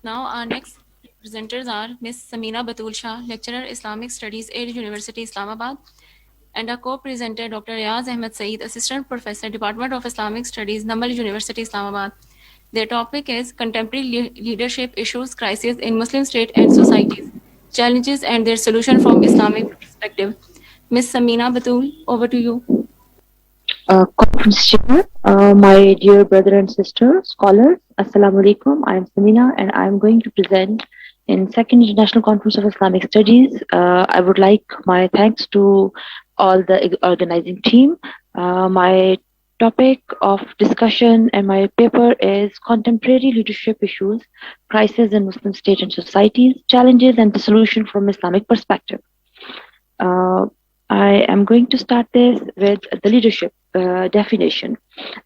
Now our next presenters are Ms. Samina Batul Shah, Lecturer Islamic Studies, Air University, Islamabad, and our co-presenter Dr. Riaz Ahmed Saeed, Assistant Professor, Department of Islamic Studies, Namal University, Islamabad. Their topic is Contemporary Leadership Issues, Crises in Muslim State and Societies, Challenges and Their Solution from Islamic Perspective. Ms. Samina Batul, over to you. Conference chair, my dear brother and sister, scholars, Assalamu alaikum. I am Samina and I am going to present in Second International Conference of Islamic Studies. I would like my thanks to all the organizing team. My topic of discussion and my paper is Contemporary Leadership Issues, Crisis in Muslim State and Societies, Challenges and the Solution from Islamic Perspective. Uh, I am going to start this with the leadership definition.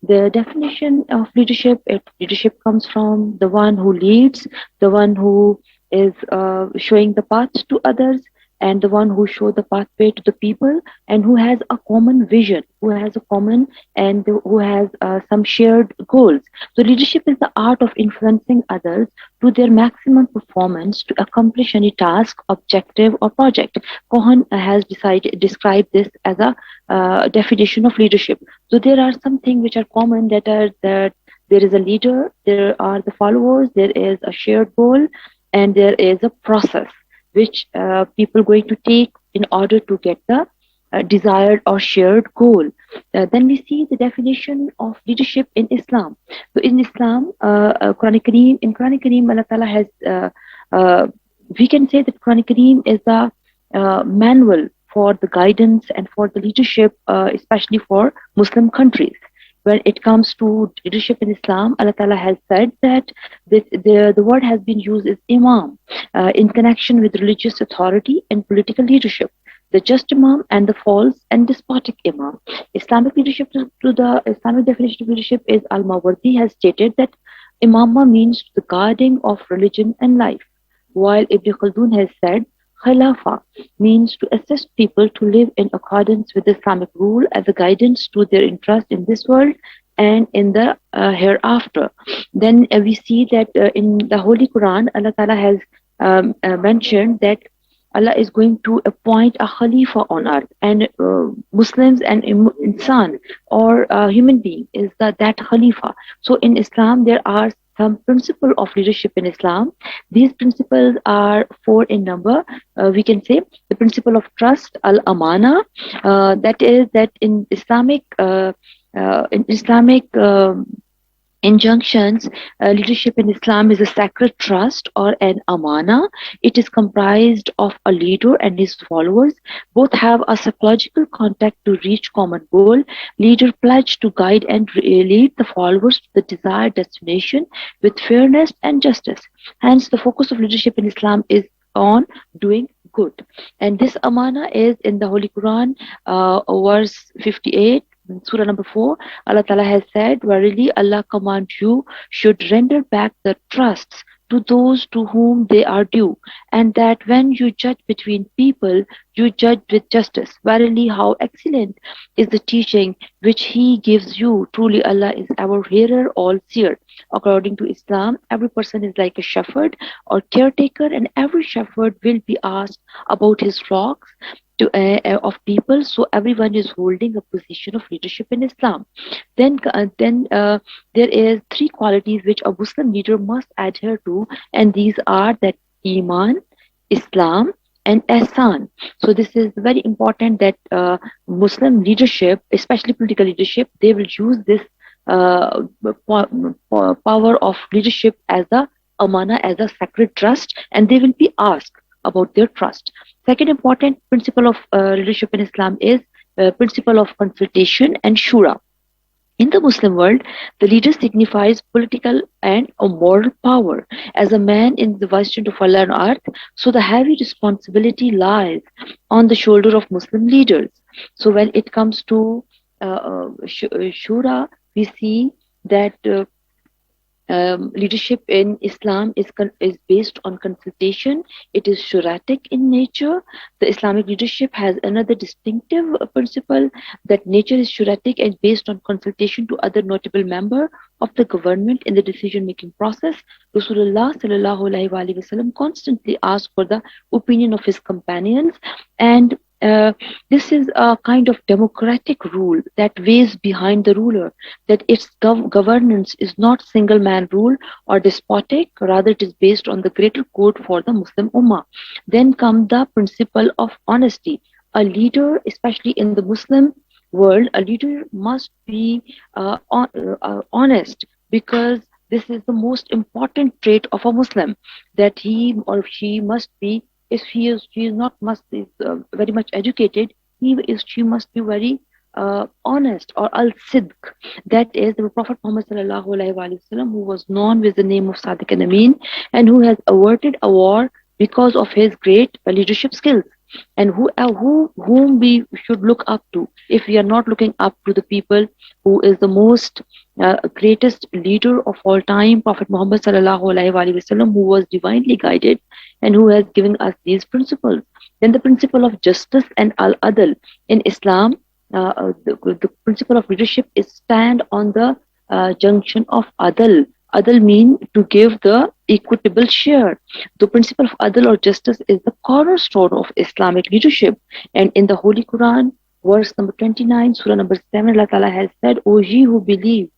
The definition of leadership, leadership comes from the one who leads, the one who is showing the path to others, and the one who show the pathway to the people, and who has a common vision, who has a common and who has some shared goals. So leadership is the art of influencing others to their maximum performance to accomplish any task, objective, or project. Cohen has described this as a definition of leadership. So there are some things which are common that there is a leader, there are the followers, there is a shared goal, and there is a process which people going to take in order to get the desired or shared goal. Then we see the definition of leadership in Islam. So in Islam, Quran Kareem, Allah Ta'ala has, we can say that Quran Kareem is the manual for the guidance and for the leadership, especially for Muslim countries. When it comes to leadership in Islam, Allah Ta'ala has said that the word has been used as imam in connection with religious authority and political leadership. The just imam and the false and despotic imam. Islamic leadership, to the Islamic definition of leadership is Al-Mawardi has stated that imama means the guarding of religion and life, while Ibn Khaldun has said Khilafa means to assist people to live in accordance with Islamic rule as a guidance to their interest in this world and in the hereafter. Then we see that in the Holy Quran, Allah Ta'ala has mentioned that Allah is going to appoint a Khalifa on earth, and Muslims and insan or human being is that Khalifa. So in Islam, there are some principle of leadership in Islam. These principles are four in number. We can say the principle of trust, al-amana, that is that in Islamic injunctions, leadership in Islam is a sacred trust or an amana. It is comprised of a leader and his followers. Both have a psychological contact to reach common goal. Leader pledge to guide and lead the followers to the desired destination with fairness and justice. Hence, the focus of leadership in Islam is on doing good. And this amana is in the Holy Quran, verse 58. Surah number 4, Allah Ta'ala has said, Verily Allah commands you should render back the trusts to those to whom they are due, and that when you judge between people, you judge with justice. Verily, how excellent is the teaching which He gives you. Truly, Allah is our hearer, all seer. According to Islam, every person is like a shepherd or caretaker, and every shepherd will be asked about his flocks of people. So everyone is holding a position of leadership in Islam. Then there is three qualities which a Muslim leader must adhere to, and these are that Iman, Islam, and Ihsan. So this is very important that Muslim leadership, especially political leadership, they will use this power of leadership as a amana, as a sacred trust, and they will be asked about their trust. Second important principle of leadership in Islam is principle of consultation and shura. In the Muslim world, the leader signifies political and a moral power. As a man in the viceroy of Allah on earth, so the heavy responsibility lies on the shoulder of Muslim leaders. So when it comes to shura, we see that Leadership in Islam is based on consultation. It is shuratic in nature. The Islamic leadership has another distinctive principle that nature is shuratic and based on consultation to other notable member of the government in the decision-making process. Rasulullah sallallahu alaihi wasallam constantly asked for the opinion of his companions, and this is a kind of democratic rule that weighs behind the ruler, that its governance is not single man rule or despotic, rather it is based on the greater code for the Muslim Ummah. Then come the principle of honesty. A leader, especially in the Muslim world, a leader must be honest, because this is the most important trait of a Muslim, that he or she must be, if she is not must is very much educated, she must be very honest, or al-sidq. That is the Prophet Muhammad sallallahu alaihi wasallam, who was known with the name of Sadiq and Amin, and who has averted a war because of his great leadership skills. And whom we should look up to, if we are not looking up to the people who is the most greatest leader of all time, Prophet Muhammad sallallahu alaihi wasallam, who was divinely guided and who has given us these principles. Then the principle of justice and al-adl in Islam, the principle of leadership is stand on the junction of adl. Adl mean to give the equitable share. The principle of adl or justice is the cornerstone of Islamic leadership. And in the Holy Quran, verse number 29, surah number 7, Allah Ta'ala has said, O ye who believe,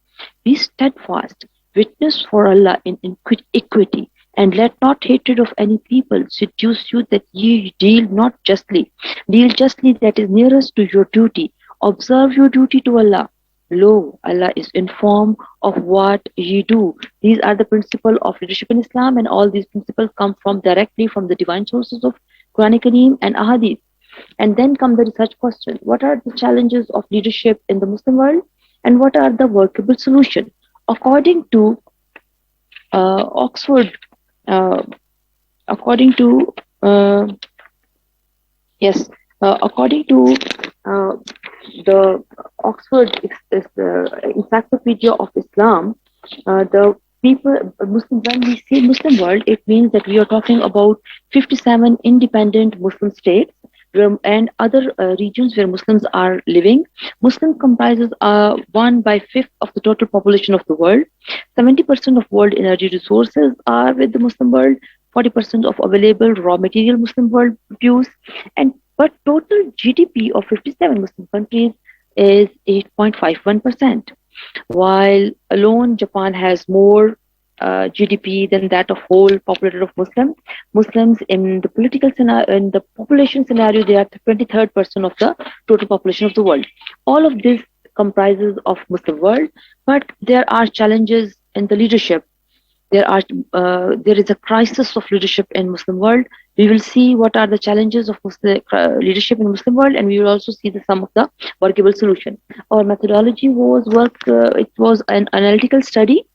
be steadfast, witness for Allah in equity, and let not hatred of any people seduce you that ye deal not justly. Deal justly that is nearest to your duty. Observe your duty to Allah. Lo, Allah is informed of what ye do. These are the principles of leadership in Islam, and all these principles come from directly from the divine sources of Quran Kareem and Ahadith. And then come the research question. What are the challenges of leadership in the Muslim world, and what are the workable solutions? According to Oxford, according to according to the Oxford Encyclopedia of Islam, the people, Muslim, when we say Muslim world, it means that we are talking about 57 independent Muslim states and other regions where Muslims are living. Muslim comprises 1/5 of the total population of the world. 70% of world energy resources are with the Muslim world. 40% of available raw material Muslim world produce, and but total GDP of 57 Muslim countries is 8.51%. While alone Japan has more GDP than that of whole population of Muslims in the political scenario, in the population scenario, they are 23rd person of the total population of the world. All of this comprises of Muslim world, but there are challenges in the leadership. There is a crisis of leadership in Muslim world. We will see what are the challenges of Muslim, leadership in Muslim world, and we will also see some of the workable solution. Our methodology was it was an analytical study,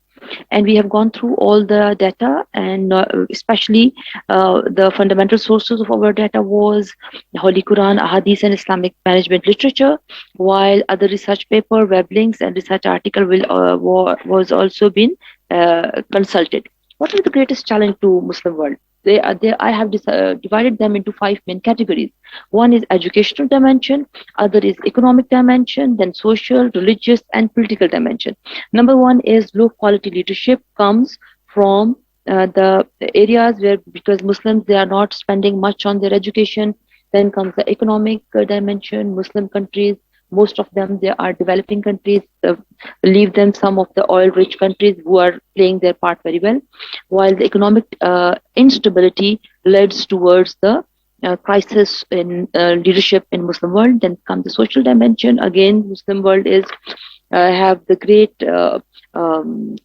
and we have gone through all the data, and especially the fundamental sources of our data was Holy Quran, Ahadith, and Islamic management literature, while other research paper, web links, and research article was also been consulted. What is the greatest challenge to Muslim world? I have divided them into 5 main categories. One is educational dimension, other is economic dimension, then social, religious, and political dimension. Number 1 is low quality leadership comes from the areas where, because Muslims, they are not spending much on their education. Then comes the economic dimension. Muslim countries, most of them, they are developing countries. Leave them some of the oil-rich countries who are playing their part very well, while the economic instability leads towards the crisis in leadership in Muslim world. Then comes the social dimension. Again, Muslim world is have the great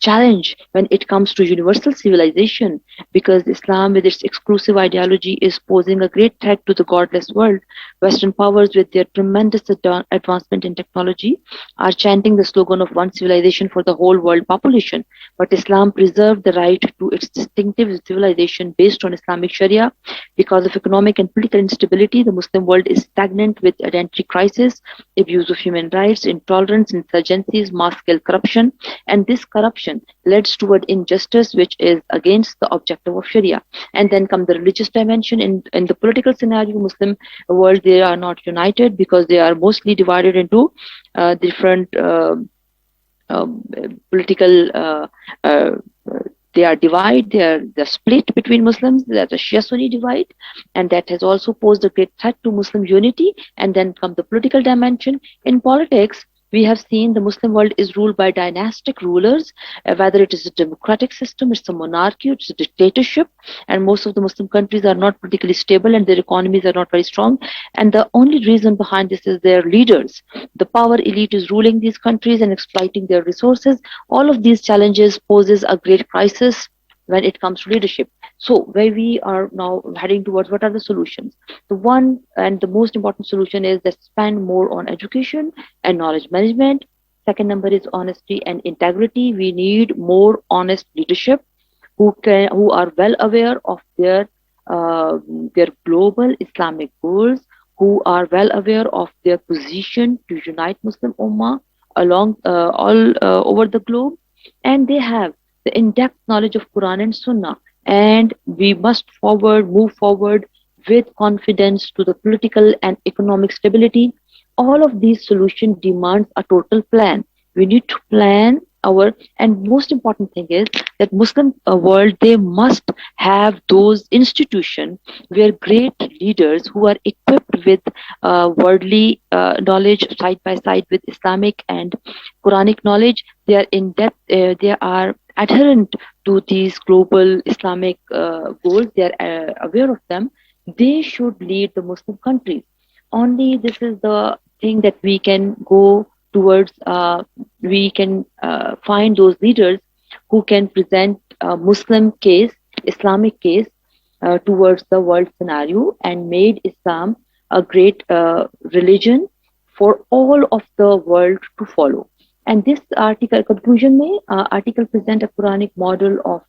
challenge when it comes to universal civilization, because Islam with its exclusive ideology is posing a great threat to the godless world. Western powers with their tremendous advancement in technology are chanting the slogan of one civilization for the whole world population, but Islam preserved the right to its distinctive civilization based on Islamic Sharia. Because of economic and political instability, the Muslim world is stagnant with identity crisis, abuse of human rights, intolerance, insurgencies, mass-scale corruption, And this corruption leads toward injustice, which is against the objective of Sharia. And then come the religious dimension. In the political scenario, Muslim world, they are not united because they are mostly divided into different political they are divided, they're split between Muslims. There's a Shia Sunni divide, and that has also posed a great threat to Muslim unity. And then come the political dimension. In politics, we have seen the Muslim world is ruled by dynastic rulers, whether it is a democratic system, it's a monarchy, it's a dictatorship, and most of the Muslim countries are not politically stable and their economies are not very strong. And the only reason behind this is their leaders. The power elite is ruling these countries and exploiting their resources. All of these challenges poses a great crisis when it comes to leadership. So where we are now heading towards, what are the solutions? The one and the most important solution is that spend more on education and knowledge management. Second number is honesty and integrity. We need more honest leadership who are well aware of their global Islamic goals, who are well aware of their position to unite Muslim Ummah along all over the globe, and they have the in-depth knowledge of Quran and Sunnah. And we must move forward with confidence to the political and economic stability. All of these solutions demand a total plan. We need to plan and most important thing is that Muslim world, they must have those institutions where great leaders who are equipped with worldly knowledge side by side with Islamic and Quranic knowledge. They are in depth, they are adherent to these global Islamic goals. They are aware of them. They should lead the Muslim countries. Only this is the thing that we can go towards. We can find those leaders who can present a Muslim case, Islamic case towards the world scenario and made Islam a great religion for all of the world to follow. And this article, conclusion may, article present a Quranic model of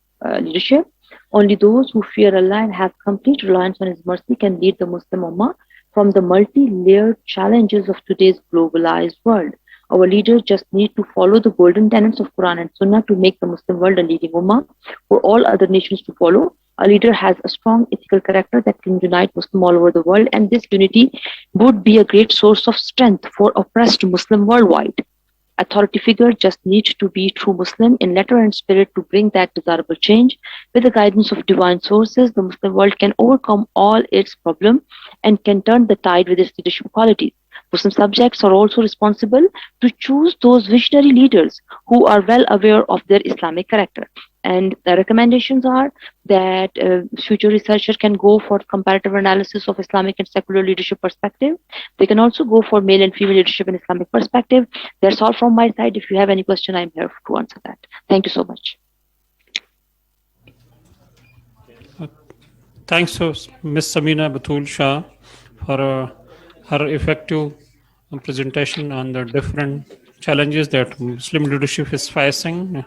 leadership. Only those who fear Allah and have complete reliance on His mercy can lead the Muslim Ummah from the multi-layered challenges of today's globalized world. Our leaders just need to follow the golden tenets of Quran and Sunnah to make the Muslim world a leading Ummah for all other nations to follow. A leader has a strong ethical character that can unite Muslims all over the world, and this unity would be a great source of strength for oppressed Muslim worldwide. Authority figure just needs to be true Muslim in letter and spirit to bring that desirable change. With the guidance of divine sources, the Muslim world can overcome all its problems and can turn the tide with its leadership qualities. Muslim subjects are also responsible to choose those visionary leaders who are well aware of their Islamic character. And the recommendations are that future researchers can go for comparative analysis of Islamic and secular leadership perspective. They can also go for male and female leadership in Islamic perspective. That's all from my side. If you have any question, I'm here to answer that. Thank you so much. Thanks to Ms. Samina Batul Shah for her effective presentation on the different challenges that Muslim leadership is facing